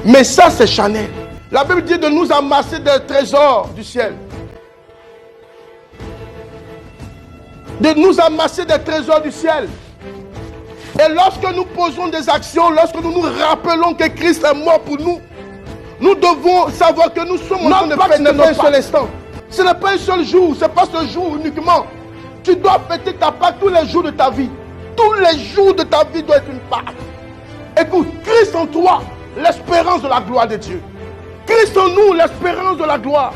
Mais ça, c'est charnel. La Bible dit de nous amasser des trésors du ciel. De nous amasser des trésors du ciel. Et lorsque nous posons des actions, lorsque nous nous rappelons que Christ est mort pour nous, nous devons savoir que nous sommes en train de fêter un seul instant. Ce n'est pas un seul jour, ce n'est pas ce jour uniquement. Tu dois fêter ta Pâque tous les jours de ta vie. Tous les jours de ta vie doivent être une Pâque. Écoute, Christ en toi, l'espérance de la gloire de Dieu. Christ en nous, l'espérance de la gloire.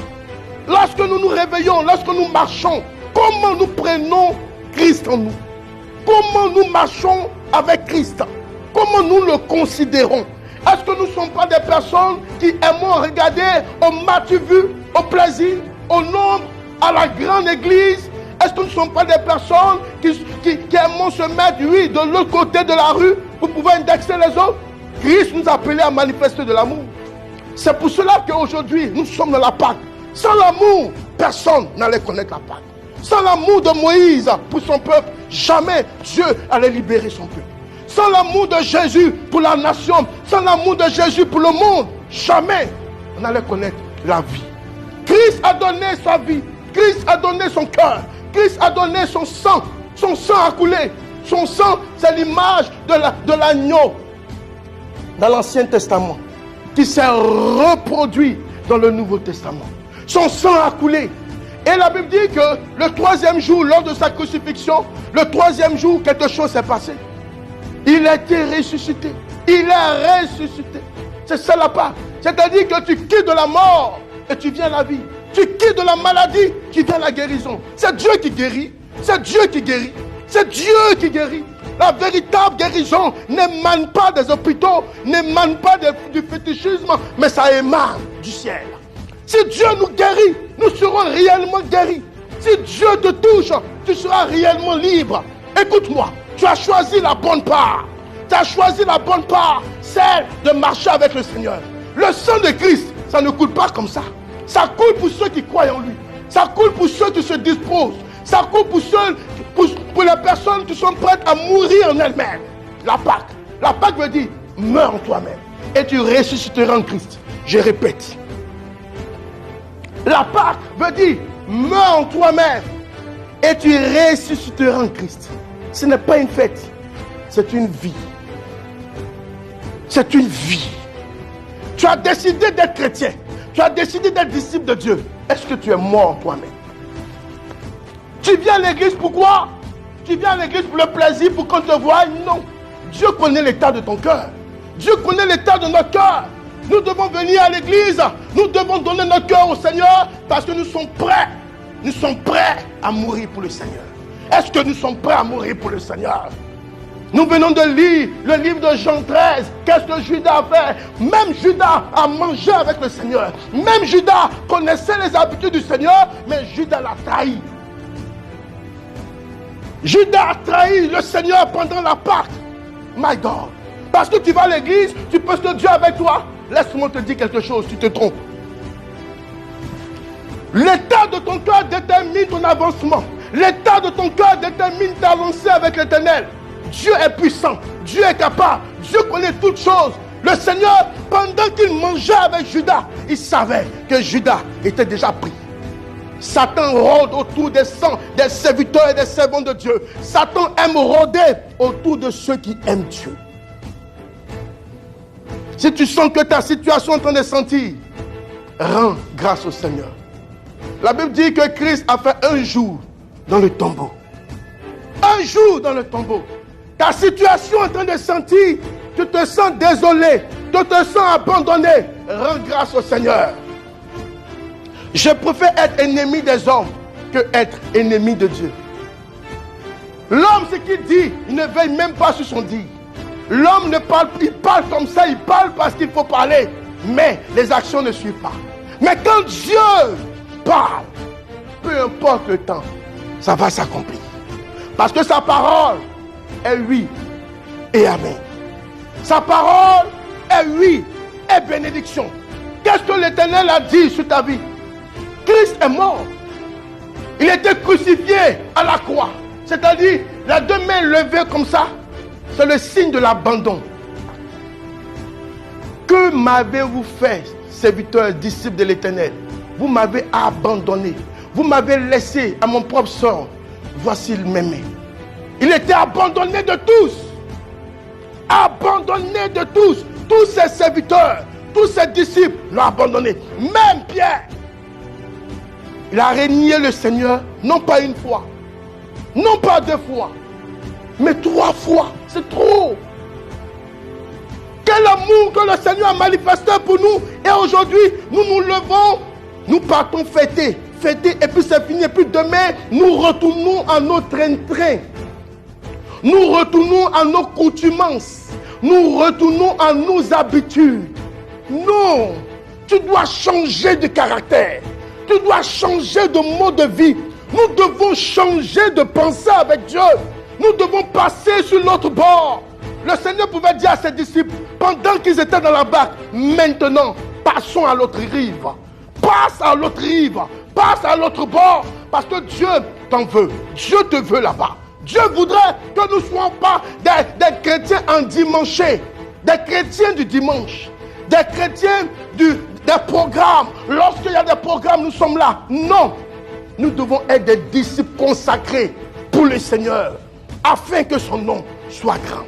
Lorsque nous nous réveillons, lorsque nous marchons, comment nous prenons Christ en nous? Comment nous marchons avec Christ? Comment nous le considérons? Est-ce que nous ne sommes pas des personnes qui aimons regarder au match vu, au plaisir, au nombre, à la grande église? Est-ce que nous ne sommes pas des personnes qui aimons se mettre, oui, de l'autre côté de la rue pour pouvoir indexer les autres? Christ nous a appelés à manifester de l'amour. C'est pour cela qu'aujourd'hui, nous sommes dans la Pâque. Sans l'amour, personne n'allait connaître la Pâque. Sans l'amour de Moïse pour son peuple, jamais Dieu allait libérer son peuple. Sans l'amour de Jésus pour la nation, sans l'amour de Jésus pour le monde, jamais on allait connaître la vie. Christ a donné sa vie, Christ a donné son cœur, Christ a donné son sang a coulé. Son sang, c'est l'image de l'agneau dans l'Ancien Testament qui s'est reproduit dans le Nouveau Testament. Son sang a coulé. Et la Bible dit que le troisième jour, lors de sa crucifixion, le troisième jour, quelque chose s'est passé. Il a été ressuscité. Il est ressuscité. C'est ça la Pâque. C'est-à-dire que tu quittes de la mort et tu viens à la vie. Tu quittes de la maladie, tu viens à la guérison. C'est Dieu qui guérit. C'est Dieu qui guérit. C'est Dieu qui guérit. La véritable guérison n'émane pas des hôpitaux, n'émane pas du fétichisme, mais ça émane du ciel. Si Dieu nous guérit, nous serons réellement guéris. Si Dieu te touche, tu seras réellement libre. Écoute-moi, tu as choisi la bonne part. Tu as choisi la bonne part, celle de marcher avec le Seigneur. Le sang de Christ, ça ne coule pas comme ça. Ça coule pour ceux qui croient en lui. Ça coule pour ceux qui se disposent. Ça coule pour ceux, pour les personnes qui sont prêtes à mourir en elles-mêmes. La Pâque. La Pâque veut dire, meurs en toi-même. Et tu ressusciteras en Christ. Je répète. La Pâque veut dire, meurs en toi-même. Et tu ressusciteras en Christ. Ce n'est pas une fête. C'est une vie. C'est une vie. Tu as décidé d'être chrétien. Tu as décidé d'être disciple de Dieu. Est-ce que tu es mort en toi-même? Tu viens à l'église pourquoi? Tu viens à l'église pour le plaisir, pour qu'on te voie? Non. Dieu connaît l'état de ton cœur. Dieu connaît l'état de notre cœur. Nous devons venir à l'église. Nous devons donner notre cœur au Seigneur parce que nous sommes prêts. Nous sommes prêts à mourir pour le Seigneur. Est-ce que nous sommes prêts à mourir pour le Seigneur? Nous venons de lire le livre de Jean 13. Qu'est-ce que Judas a fait? Même Judas a mangé avec le Seigneur. Même Judas connaissait les habitudes du Seigneur, mais Judas l'a trahi. Judas a trahi le Seigneur pendant la Pâque. My God. Parce que tu vas à l'église, tu penses que Dieu est avec toi. Laisse-moi te dire quelque chose, tu te trompes. L'état de ton cœur détermine ton avancement. L'état de ton cœur détermine ta lancée avec l'Éternel. Dieu est puissant, Dieu est capable, Dieu connaît toutes choses. Le Seigneur, pendant qu'il mangeait avec Judas, il savait que Judas était déjà pris. Satan rôde autour des serviteurs et des servants de Dieu. Satan aime rôder autour de ceux qui aiment Dieu. Si tu sens que ta situation est en train de sentir, rends grâce au Seigneur. La Bible dit que Christ a fait un jour dans le tombeau. Un jour dans le tombeau. Ta situation est en train de sentir, tu te sens désolé, tu te sens abandonné. Rends grâce au Seigneur. Je préfère être ennemi des hommes que être ennemi de Dieu. L'homme, ce qu'il dit, il ne veille même pas sur son dit. L'homme ne parle, il parle comme ça, il parle parce qu'il faut parler. Mais les actions ne suivent pas. Mais quand Dieu parle, peu importe le temps, ça va s'accomplir. Parce que sa parole est oui et amen. Sa parole est oui et bénédiction. Qu'est-ce que l'Éternel a dit sur ta vie? Christ est mort. Il était crucifié à la croix. C'est-à-dire, la deux mains levées comme ça, c'est le signe de l'abandon. Que m'avez-vous fait, serviteurs, disciples de l'Éternel? Vous m'avez abandonné. Vous m'avez laissé à mon propre sort. Voici, il m'aimait. Il était abandonné de tous. Abandonné de tous. Tous ses serviteurs, tous ses disciples l'ont abandonné. Même Pierre. Il a renié le Seigneur, non pas une fois, non pas 2 fois, mais 3 fois. C'est trop. Quel amour que le Seigneur a manifesté pour nous. Et aujourd'hui, nous nous levons, nous partons fêter, et puis c'est fini. Et puis demain, nous retournons à nos train-train. Nous retournons à nos coutumances. Nous retournons à nos habitudes. Non, tu dois changer de caractère. Tu dois changer de mode de vie. Nous devons changer de pensée avec Dieu. Nous devons passer sur l'autre bord. Le Seigneur pouvait dire à ses disciples, pendant qu'ils étaient dans la barque, maintenant, passons à l'autre rive. Passe à l'autre rive. Passe à l'autre bord. Parce que Dieu t'en veut. Dieu te veut là-bas. Dieu voudrait que nous ne soyons pas des chrétiens endimanchés. Des chrétiens du dimanche. Des chrétiens des programmes. Lorsqu'il y a des programmes, nous sommes là. Non. Nous devons être des disciples consacrés pour le Seigneur. Afin que son nom soit grand.